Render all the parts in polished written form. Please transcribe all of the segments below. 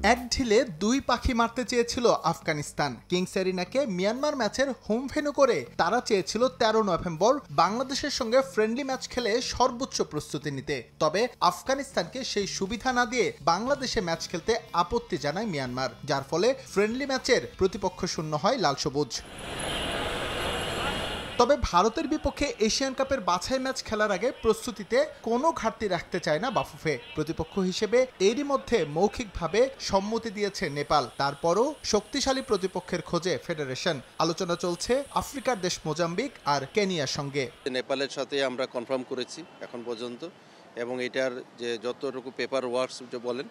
এক ঢিলে দুই পাখি মারতে চেয়েছিল আফগানিস্তান। কিংস এরিনাকে মিয়ানমার ম্যাচের হোম ভেন্যু করে তারা চেয়েছিল ১৩ নভেম্বর বাংলাদেশের সঙ্গে ফ্রেন্ডলি ম্যাচ খেলে সর্বোচ্চ প্রস্তুতি নিতে। তবে আফগানিস্তানকে সেই সুবিধা না দিয়ে বাংলাদেশে ম্যাচ খেলতে আপত্তি জানায় মিয়ানমার, যার ফলে ফ্রেন্ডলি ম্যাচের প্রতিপক্ষ শূন্য হয় লাল সবুজ। তবে ভারতের বিপক্ষে এশিয়ান কাপের বাছাই ম্যাচ খেলার আগে প্রস্তুতিতে কোনো ঘাটতি রাখতে চায় না বাফুফে। প্রতিপক্ষ হিসেবে এরই মধ্যে মৌখিকভাবে সম্মতি দিয়েছে নেপাল। তারপরও শক্তিশালী প্রতিপক্ষের খোঁজে ফেডারেশন। আলোচনা চলছে আফ্রিকার দেশ মোজাম্বিক আর কেনিয়ার সঙ্গে। নেপালের সাথে আমরা কনফার্ম করেছি এখন পর্যন্ত, এবং এটার যে যতটুকু পেপার ওয়ার্কস যে বলেন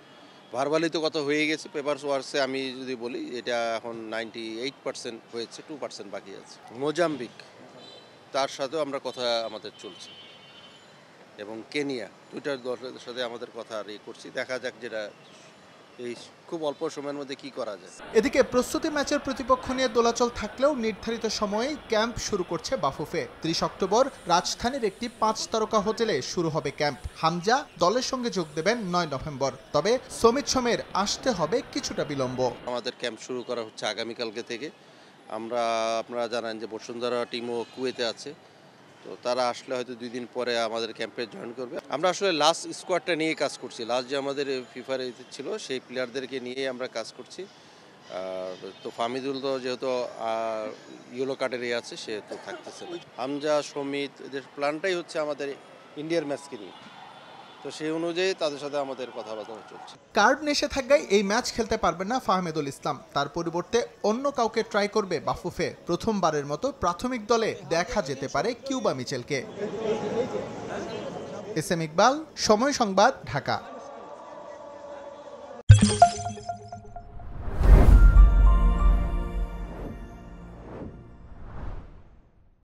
ভার্বালি তো কত হয়ে গেছে, পেপার ওয়ার্কসে আমি যদি বলি এটা এখন 98% হয়েছে, 2% বাকি আছে। মোজাম্বিক তার সাথেও আমরা কথা আমাদের চলছে, এবং কেনিয়া, দুইটার দলের সাথে আমাদের কথা করছি। দেখা যাক যেটা এই খুব অল্প সময়ের মধ্যে কি করা যায়। এদিকে প্রস্তুতি ম্যাচের প্রতিপক্ষ নিয়ে দোলাচল থাকলেও নির্ধারিত সময়েই ক্যাম্প শুরু করছে বাফুফে। ৩০ অক্টোবর রাজধানীর একটি 5 তারকা হোটেলে শুরু হবে ক্যাম্প। হামজা দলের সঙ্গে যোগ দেবেন 9 নভেম্বর। তবে সমিত সোমের আসতে হবে কিছুটা বিলম্ব। আমাদের ক্যাম্প শুরু করা হচ্ছে আগামীকালকে থেকে। আপনারা জানেন যে বসুন্ধরা টিমও কুয়েতে আছে, তো তারা আসলে হয়তো 2 দিন পরে আমাদের ক্যাম্পে জয়েন করবে। আমরা আসলে লাস্ট স্কোয়াডটা নিয়ে কাজ করছি। লাস্ট যে আমাদের ফিফার ছিল সেই প্লেয়ারদেরকে নিয়ে আমরা কাজ করছি। তো ফামিদুল তো যেহেতু ইয়েলো কার্ডের আছে, সে তো থাকতেছে। হামজা, সমিত, এদের প্ল্যানটাই হচ্ছে আমাদের ইন্ডিয়ার ম্যাচকে নিয়ে, তো সেই অনুযায়ী তাদের সাথে আমাদের কথাবার্তা চলছে। কার্ড নিষেধাজ্ঞায় এই ম্যাচ খেলতে পারবেন না ফাহমেদুল ইসলাম। তার পরিবর্তে অন্য কাউকে ট্রাই করবে বাফুফে। প্রথমবারের মতো প্রাথমিক দলে দেখা যেতে পারে কিউবা মিচেলকে। এস এম ইকবাল, সময় সংবাদ, ঢাকা।